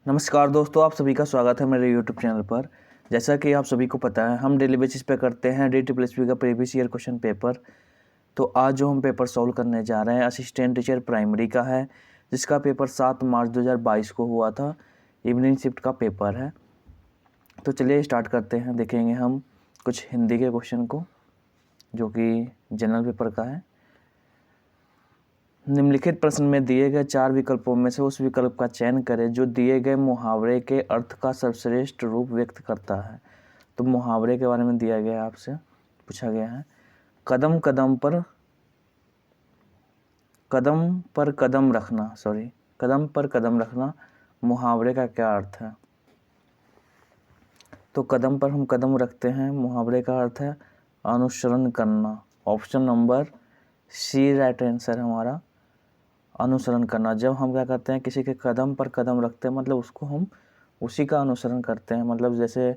नमस्कार दोस्तों, आप सभी का स्वागत है मेरे YouTube चैनल पर। जैसा कि आप सभी को पता है, हम डेली बेसिस पे करते हैं DSSSB का प्रीवियस ईयर क्वेश्चन पेपर। तो आज जो हम पेपर सॉल्व करने जा रहे हैं असिस्टेंट टीचर प्राइमरी का है, जिसका पेपर 7 मार्च 2022 को हुआ था। इवनिंग शिफ्ट का पेपर है। तो चलिए स्टार्ट करते हैं। देखेंगे हम कुछ हिंदी के क्वेश्चन को, जो कि जनरल पेपर का है। निम्नलिखित प्रश्न में दिए गए 4 विकल्पों में से उस विकल्प का चयन करें जो दिए गए मुहावरे के अर्थ का सर्वश्रेष्ठ रूप व्यक्त करता है। तो मुहावरे के बारे में दिया गया है, आपसे पूछा गया है। कदम कदम पर कदम रखना मुहावरे का क्या अर्थ है। तो कदम पर हम कदम रखते हैं, मुहावरे का अर्थ है अनुसरण करना। Option number C right answer है हमारा, अनुसरण करना। जब हम क्या करते हैं, किसी के कदम पर कदम रखते हैं, मतलब उसको हम उसी का अनुसरण करते हैं। मतलब जैसे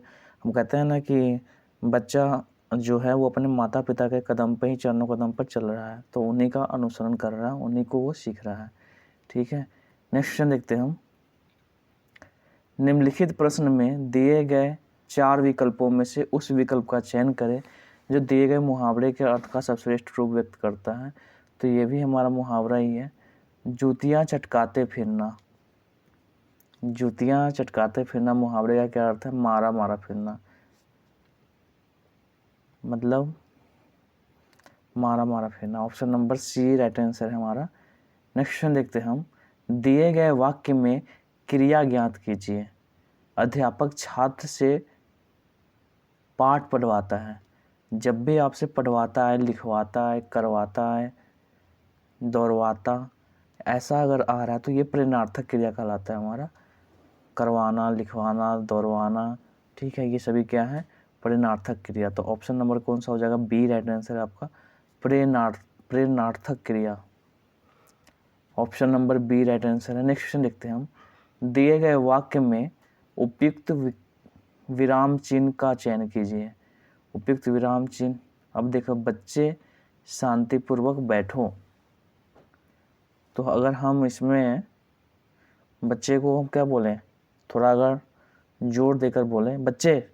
हम कहते हैं ना कि बच्चा जो है वो अपने माता पिता के कदम पे ही, चरणों कदम पर चल रहा है, तो उन्हीं का अनुसरण कर रहा है, उन्हीं को वो सीख रहा है। ठीक है, नेक्स्ट क्वेश्चन देखते हैं हम। निम्नलिखित प्रश्न में दिए गए 4 विकल्पों में से उस विकल्प का चयन करें जो दिए गए मुहावरे के अर्थ का सर्वश्रेष्ठ रूप व्यक्त करता है। तो ये भी हमारा मुहावरा ही है, जूतियाँ चटकाते फिरना। जूतियाँ चटकाते फिरना मुहावरे का क्या अर्थ है, मारा मारा फिरना। मतलब मारा मारा फिरना। Option number C right answer है हमारा। नेक्स्ट क्वेश्चन देखते हैं हम। दिए गए वाक्य में क्रिया ज्ञात कीजिए। अध्यापक छात्र से पाठ पढ़वाता है। जब भी आपसे पढ़वाता है, लिखवाता है, करवाता है, दौड़वाता, ऐसा अगर आ रहा है तो ये प्रेरणार्थक क्रिया कहलाता है हमारा। करवाना, लिखवाना, दौड़वाना, ठीक है, ये सभी क्या है, प्रेरणार्थक क्रिया। तो ऑप्शन नंबर कौन सा हो जाएगा, बी राइट आंसर है आपका, प्रेरणार्थक क्रिया। Option number B right answer है। नेक्स्ट क्वेश्चन देखते हैं हम। दिए गए वाक्य में उपयुक्त विराम चिन्ह का चयन कीजिए। उपयुक्त विराम चिन्ह, अब देखो, बच्चे शांतिपूर्वक बैठो। तो अगर हम इसमें बच्चे को हम क्या बोलें, थोड़ा अगर जोर देकर बोले, बच्चे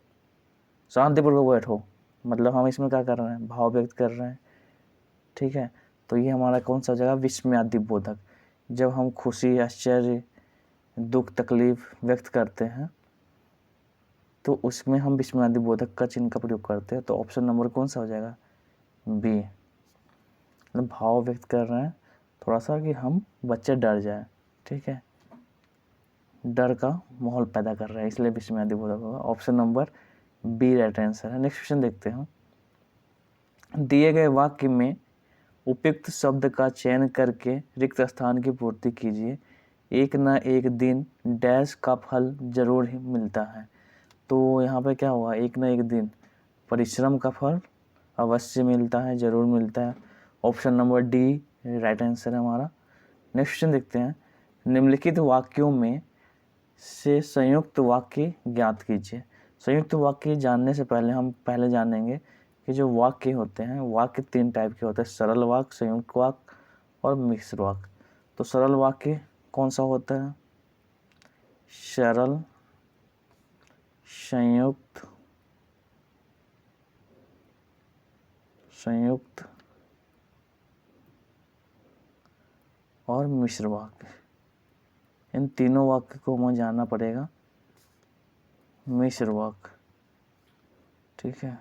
शांतिपूर्वक बैठो, मतलब हम इसमें क्या कर रहे हैं, भाव व्यक्त कर रहे हैं। ठीक है, तो ये हमारा कौन सा जगह, विस्मयादि बोधक। जब हम खुशी, आश्चर्य, दुख, तकलीफ व्यक्त करते हैं तो उसमें हम विस्मयादि बोधक का चिन्ह का प्रयोग करते हैं। तो ऑप्शन नंबर कौन सा हो जाएगा, बी। मतलब भाव व्यक्त कर रहे हैं थोड़ा सा कि हम बच्चे डर जाए। ठीक है, डर का माहौल पैदा कर रहे हैं, इसलिए विस्मयादि बोधक होगा। Option number B right answer है। नेक्स्ट क्वेश्चन देखते हैं। दिए गए वाक्य में उपयुक्त शब्द का चयन करके रिक्त स्थान की पूर्ति कीजिए। एक न एक दिन डैश का फल जरूर ही मिलता है। तो यहाँ पे क्या हुआ, एक न एक दिन परिश्रम का फल अवश्य मिलता है, जरूर मिलता है। Option number D right answer है हमारा। नेक्स्ट क्वेश्चन देखते हैं। निम्नलिखित वाक्यों में से संयुक्त वाक्य ज्ञात कीजिए। संयुक्त वाक्य जानने से पहले हम जानेंगे कि जो वाक्य होते हैं, वाक्य 3 टाइप के होते हैं, सरल वाक्य, संयुक्त वाक्य और मिश्र वाक्य। तो सरल वाक्य कौन सा होता है, सरल, संयुक्त और मिश्र वाक्य। इन तीनों वाक्य को हमें जानना पड़ेगा। मिश्र वाक्य, ठीक है,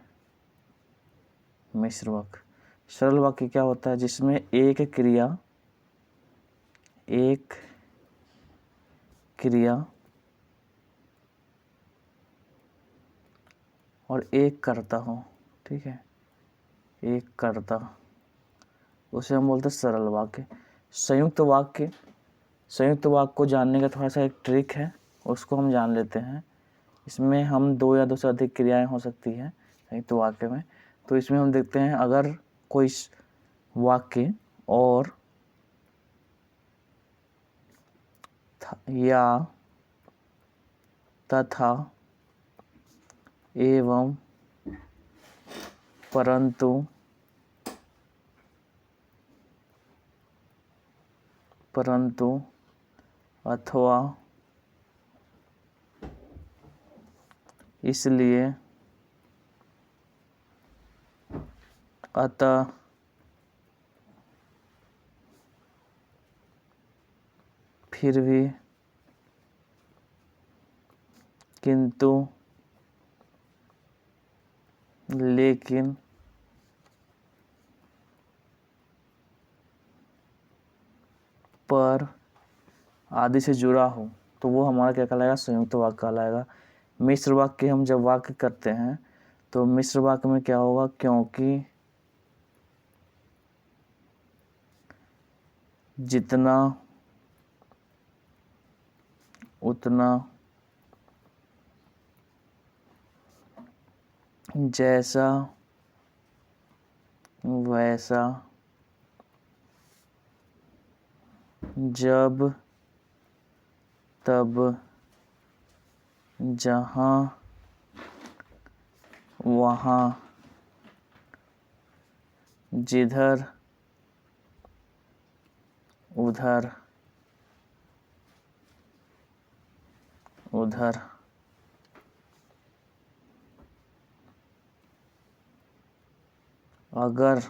मिश्र वाक्य। सरल वाक्य क्या होता है, जिसमें एक क्रिया और एक कर्ता हो। ठीक है, एक कर्ता, उसे हम बोलते हैं सरल वाक्य। संयुक्त वाक्य को जानने का थोड़ा सा एक ट्रिक है, उसको हम जान लेते हैं। इसमें हम 2 या 2 से अधिक क्रियाएं हो सकती हैं संयुक्त वाक्य में। तो इसमें हम देखते हैं, अगर कोई वाक्य और या, तथा, एवं, परंतु, अथवा, इसलिए अतः फिर भी किंतु लेकिन पर आदि से जुड़ा हो तो वो हमारा क्या कहलाएगा, संयुक्त वाक्य कहलाएगा। मिश्र वाक्य हम जब वाक्य करते हैं तो मिश्र वाक्य में क्या होगा, क्योंकि जितना उतना जैसा वैसा जब तब जहाँ वहाँ जिधर उधर उधर अगर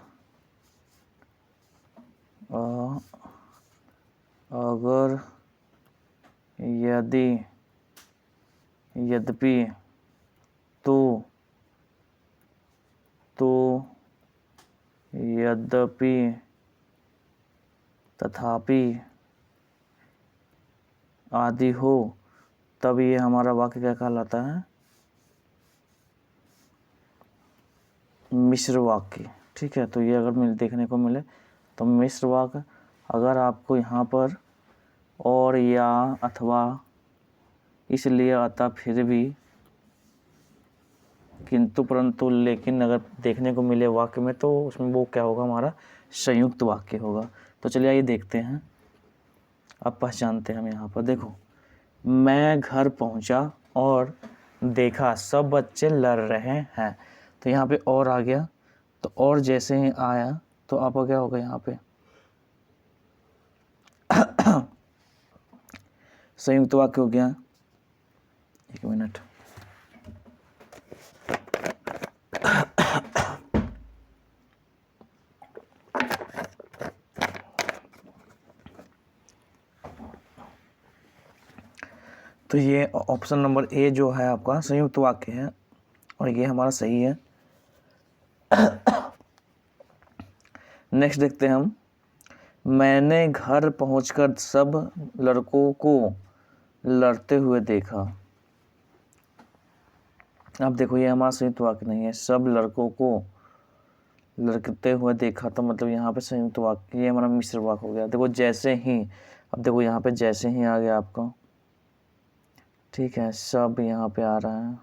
अगर यदि यद्यपि तो यद्यपि तथापि आदि हो तब ये हमारा वाक्य क्या कहलाता है, मिश्र वाक्य। ठीक है, तो ये अगर देखने को मिले तो मिश्र वाक्य, अगर आपको यहाँ पर और या अथवा इसलिए अतः फिर भी किंतु परंतु लेकिन अगर देखने को मिले वाक्य में तो उसमें वो क्या होगा, हमारा संयुक्त वाक्य होगा। तो चलिए आइए देखते हैं, अब पहचानते हैं हम। यहाँ पर देखो, मैं घर पहुँचा और देखा सब बच्चे लड़ रहे हैं। तो यहाँ पे और आ गया, तो और जैसे ही आया तो आपका क्या होगा, यहाँ पे संयुक्त वाक्य हो गया। एक मिनट, तो ये ऑप्शन नंबर ए जो है आपका संयुक्त वाक्य है और ये हमारा सही है। नेक्स्ट देखते हैं हम, मैंने घर पहुंचकर सब लड़कों को लड़ते हुए देखा। अब देखो ये हमारा संयुक्त वाक्य नहीं है, सब लड़कों को लड़ते हुए देखा, तो मतलब यहाँ पे संयुक्त वाक्य, ये हमारा मिश्र वाक्य हो गया। देखो जैसे ही, अब देखो यहाँ पे जैसे ही आ गया आपका, ठीक है, सब यहाँ पे आ रहा है,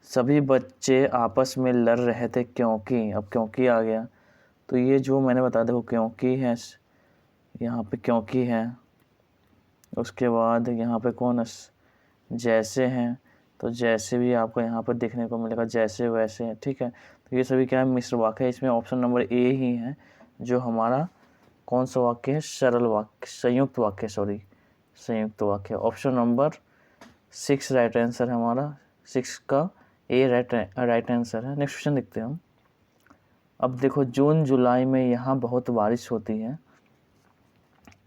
सभी बच्चे आपस में लड़ रहे थे क्योंकि, अब क्योंकि आ गया, तो ये जो मैंने बताया, देखो क्योंकि है, यहाँ पे क्योंकि है, उसके बाद यहाँ पे कौन है, जैसे हैं, तो जैसे भी आपको यहाँ पर देखने को मिलेगा, जैसे वैसे। ठीक है, तो ये सभी क्या है, मिश्र वाक्य है। इसमें ऑप्शन नंबर ए ही है जो हमारा कौन सा वाक्य है, सरल वाक्य, संयुक्त वाक्य, सॉरी संयुक्त वाक्य। ऑप्शन नंबर 6 राइट आंसर है हमारा, 6 का ए राइट आंसर है। नेक्स्ट क्वेश्चन देखते हैं हम। अब देखो, जून जुलाई में यहाँ बहुत बारिश होती है,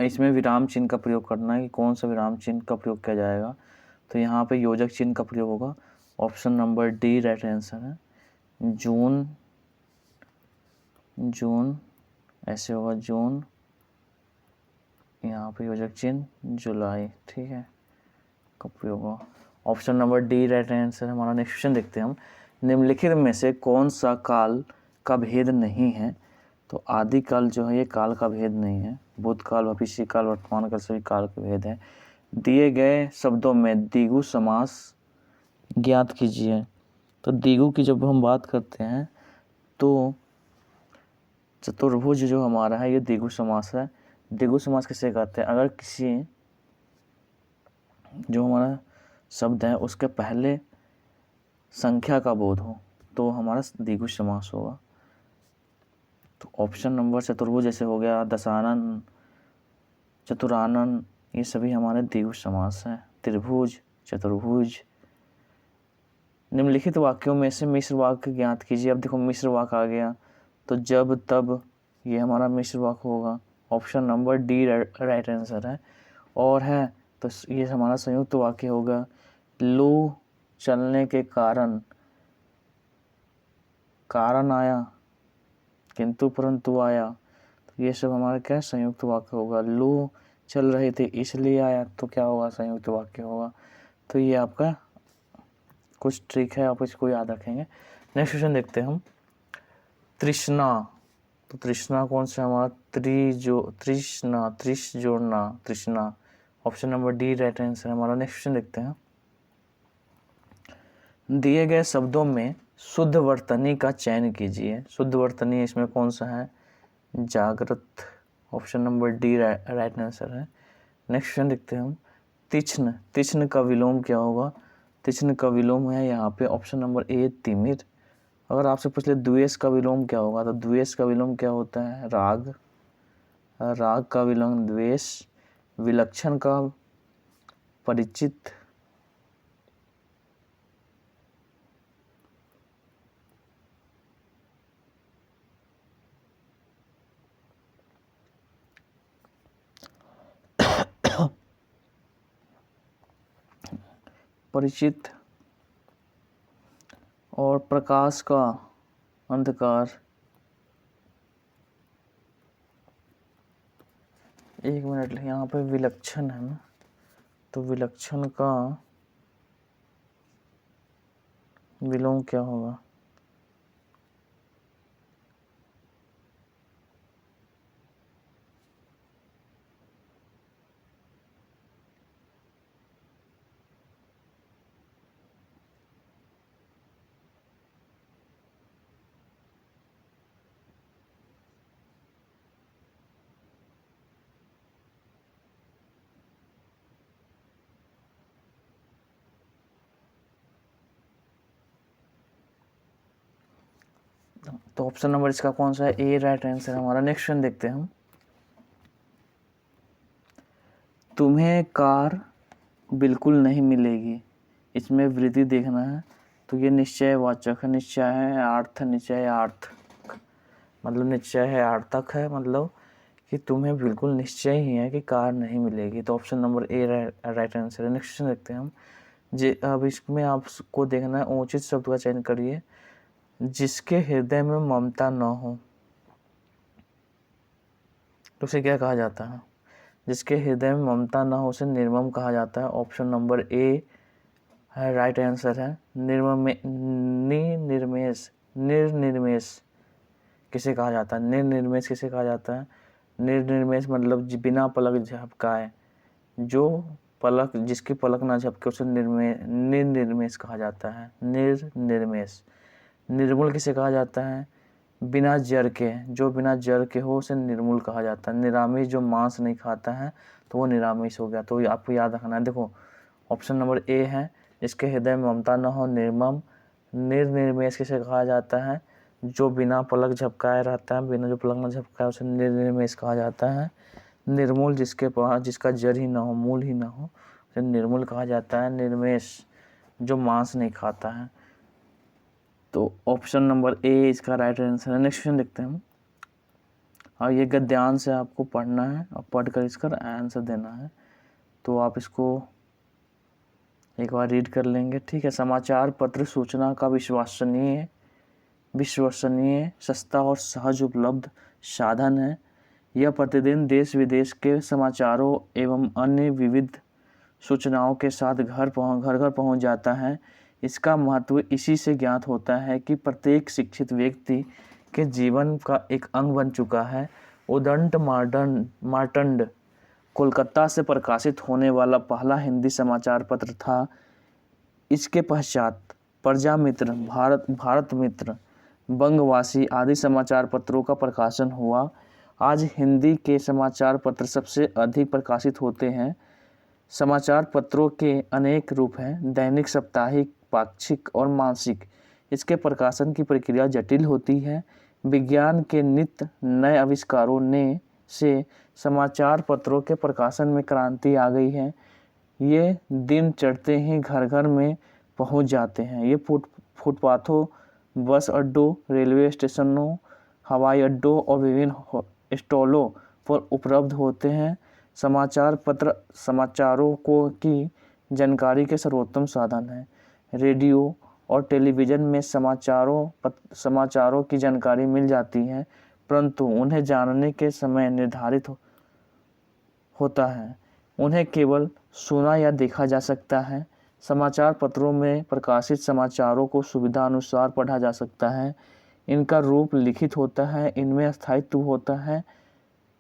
इसमें विराम चिन्ह का प्रयोग करना है कि कौन सा विराम चिन्ह का प्रयोग किया जाएगा। तो यहाँ पे योजक चिन्ह का प्रयोग होगा। Option number D right answer है, जून, जून ऐसे होगा, जून, यहाँ पे योजक चिन्ह जुलाई, ठीक है, का प्रयोग होगा। Option number D right answer है हमारा। नेक्स्ट क्वेश्चन देखते हैं हम, निम्नलिखित में से कौन सा काल का भेद नहीं है। तो आदिकाल जो है ये काल का भेद नहीं है, भूतकाल, भविष्यकाल, वर्तमान काल सभी काल के भेद है। दिए गए शब्दों में द्विगु समास ज्ञात कीजिए। तो द्विगु की जब हम बात करते हैं तो चतुर्भुज जो हमारा है ये द्विगु समास है। द्विगु समास किसे कहते हैं, अगर किसी जो हमारा शब्द है उसके पहले संख्या का बोध हो तो हमारा द्विगु समास होगा। तो ऑप्शन नंबर चतुर्भुज जैसे हो गया, दशानन, चतुरानन, ये सभी हमारे द्विगु समास हैं। त्रिभुज, चतुर्भुज। निम्नलिखित वाक्यों में से मिश्र वाक्य ज्ञात कीजिए। अब देखो मिश्र वाक्य आ गया, तो जब तब ये हमारा मिश्र वाक्य होगा। Option number D right answer है। और है तो ये हमारा संयुक्त वाक्य होगा। लू चलने के कारण, कारण आया किंतु परंतु आया, तो ये सब हमारा क्या संयुक्त वाक्य होगा। लू चल रही थी इसलिए आया, तो क्या होगा संयुक्त वाक्य होगा। तो ये आपका कुछ ट्रिक है, आप इसको याद रखेंगे। नेक्स्ट क्वेश्चन देखते हैं हम। तृष्णा, तो तृष्णा कौन सा हमारा तृष्णा, त्रिश जोड़ना, तृष्णा। Option number D right answer है हमारा। नेक्स्ट क्वेश्चन देखते हैं। दिए गए शब्दों में शुद्ध वर्तनी का चयन कीजिए। शुद्ध वर्तनी इसमें कौन सा है, जागृत। Option number D right answer है। नेक्स्ट क्वेश्चन देखते हैं हम। तीक्ष्ण, तीक्ष्ण का विलोम क्या होगा। तीक्ष्ण का विलोम है यहाँ पे ऑप्शन नंबर ए तिमिर। अगर आपसे पूछ ले द्वेष का विलोम क्या होगा, तो द्वेष का विलोम क्या होता है, राग। राग का विलोम द्वेष। विलक्षण का परिचित। परिचित। और प्रकाश का अंधकार। एक मिनट, यहाँ पे विलक्षण है ना, तो विलक्षण का विलोम क्या होगा। तो ऑप्शन नंबर इसका कौन सा है, ए राइट आंसर हमारा। नेक्स्ट क्वेश्चन देखते हैं हम। तुम्हें कार बिल्कुल नहीं मिलेगी, इसमें वृद्धि देखना है। तो ये निश्चय वाचक है, निश्चय है अर्थ, निश्चय अर्थ मतलब निश्चय है अर्थक है, मतलब कि तुम्हें बिल्कुल निश्चय ही है कि कार नहीं मिलेगी। तो option number A right answer है। नेक्स्ट क्वेश्चन देखते हैं हम। अब इसमें आपको देखना है उचित शब्द का चयन करिए। जिसके हृदय में ममता न हो, तो उसे क्या कहा जाता है। जिसके हृदय में ममता न हो उसे निर्मम कहा जाता है। ऑप्शन नंबर ए है राइट आंसर है। निर्निर्मेष, निर्निर्मेष किसे कहा जाता है, निर्निर्मेष किसे कहा जाता है। निर्निर्मेष मतलब बिना पलक झपकाए, जो पलक जिसकी पलक ना झपके उसे निर्निर्मेष कहा जाता है। निर्निर्मेष। निर्मूल किसे कहा जाता है, बिना जर के, जो बिना जर के हो उसे निर्मूल कहा जाता है। निरामिष जो मांस नहीं खाता है तो वो निरामिष हो गया। तो आपको याद रखना है। देखो ऑप्शन नंबर ए है, इसके हृदय में ममता न हो, निर्मम। निर्निर्मेष किसे कहा जाता है, जो बिना पलक झपकाए रहता है, बिना जो पलक न झपकाए उसे निर्निर्मेष कहा जाता है। निर्मूल जिसके पास जिसका जड़ ही ना हो, मूल ही ना हो, उसे निर्मूल कहा जाता है। निर्मेष जो मांस नहीं खाता है। तो ऑप्शन नंबर ए इसका राइट आंसर है। नेक्स्ट क्वेश्चन देखते हैं हम। और ये गद्यांश से आपको पढ़ना है और पढ़कर इसका आंसर देना है। तो आप इसको एक बार रीड कर लेंगे, ठीक है। समाचार पत्र सूचना का विश्वसनीय, सस्ता और सहज उपलब्ध साधन है। यह प्रतिदिन देश विदेश के समाचारों एवं अन्य विविध सूचनाओं के साथ घर घर पहुंच जाता है। इसका महत्व इसी से ज्ञात होता है कि प्रत्येक शिक्षित व्यक्ति के जीवन का एक अंग बन चुका है। उदंत मार्तंड कोलकाता से प्रकाशित होने वाला पहला हिंदी समाचार पत्र था। इसके पश्चात प्रजामित्र, भारत मित्र, बंगवासी आदि समाचार पत्रों का प्रकाशन हुआ। आज हिंदी के समाचार पत्र सबसे अधिक प्रकाशित होते हैं। समाचार पत्रों के अनेक रूप हैं, दैनिक, साप्ताहिक, पाक्षिक और मासिक। इसके प्रकाशन की प्रक्रिया जटिल होती है। विज्ञान के नित्य नए आविष्कारों से समाचार पत्रों के प्रकाशन में क्रांति आ गई है। ये दिन चढ़ते ही घर घर में पहुंच जाते हैं। ये फुटपाथों, बस अड्डों, रेलवे स्टेशनों, हवाई अड्डों और विभिन्न स्टॉलों पर उपलब्ध होते हैं। समाचार पत्र समाचारों को की जानकारी के सर्वोत्तम साधन है। रेडियो और टेलीविज़न में समाचारों की जानकारी मिल जाती है, परंतु उन्हें जानने के समय निर्धारित होता है। उन्हें केवल सुना या देखा जा सकता है। समाचार पत्रों में प्रकाशित समाचारों को सुविधा अनुसार पढ़ा जा सकता है। इनका रूप लिखित होता है। इनमें स्थायित्व होता है।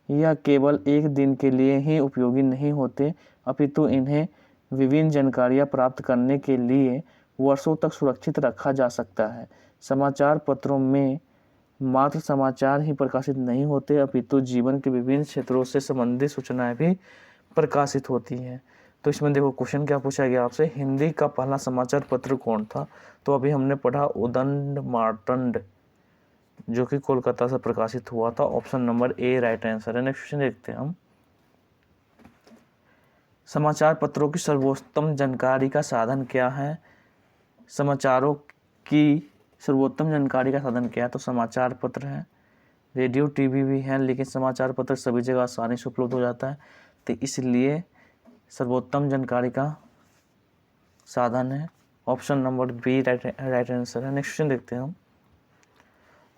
यह केवल एक दिन के लिए ही उपयोगी नहीं होते, अपितु इन्हें विभिन्न जानकारियाँ प्राप्त करने के लिए वर्षों तक सुरक्षित रखा जा सकता है। समाचार पत्रों में मात्र समाचार ही प्रकाशित नहीं होते, अपितु जीवन के विभिन्न क्षेत्रों से संबंधित सूचनाएं भी प्रकाशित होती हैं। तो इसमें देखो क्वेश्चन क्या पूछा गया आपसे, हिंदी का पहला समाचार पत्र कौन था? तो अभी हमने पढ़ा उदंड मार्तंड, जो कि कोलकाता से प्रकाशित हुआ था। Option number A right answer है। नेक्स्ट क्वेश्चन देखते हैं हम। समाचार पत्रों की सर्वोत्तम जानकारी का साधन क्या है? समाचारों की सर्वोत्तम जानकारी का साधन क्या है? तो समाचार पत्र है। रेडियो टीवी भी है, लेकिन समाचार पत्र सभी जगह आसानी से उपलब्ध हो जाता है, तो इसलिए सर्वोत्तम जानकारी का साधन है। Option number B right answer है। नेक्स्ट क्वेश्चन देखते हैं हम।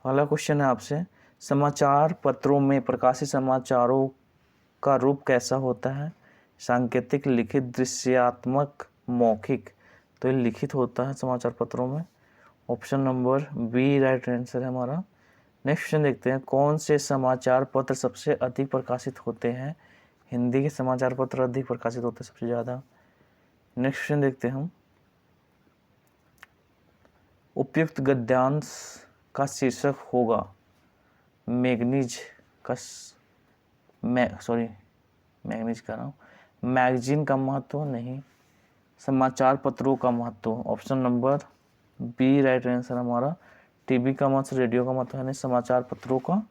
अगला क्वेश्चन है आपसे, समाचार पत्रों में प्रकाशित समाचारों का रूप कैसा होता है? सांकेतिक, लिखित, दृश्यात्मक, मौखिक? तो ये लिखित होता है समाचार पत्रों में। Option number B right answer है हमारा। नेक्स्ट क्वेश्चन देखते हैं, कौन से समाचार पत्र सबसे अधिक प्रकाशित होते हैं? हिंदी के समाचार पत्र अधिक प्रकाशित होते हैं सबसे ज़्यादा। नेक्स्ट क्वेश्चन देखते हैं हम। उपयुक्त गद्यांश का शीर्षक होगा मैगजीन का महत्व नहीं, समाचार पत्रों का महत्व। Option number B right answer हमारा। टीवी का महत्व, रेडियो का महत्व है नहीं, समाचार पत्रों का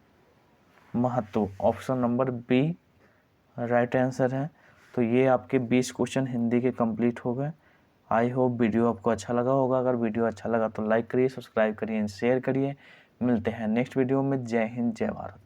महत्व। Option number B right answer है। तो ये आपके 20 क्वेश्चन हिंदी के कंप्लीट हो गए। आई होप वीडियो आपको अच्छा लगा होगा। अगर वीडियो अच्छा लगा तो लाइक करिए, सब्सक्राइब करिए, शेयर करिए। मिलते हैं नेक्स्ट वीडियो में। जय हिंद, जय भारत।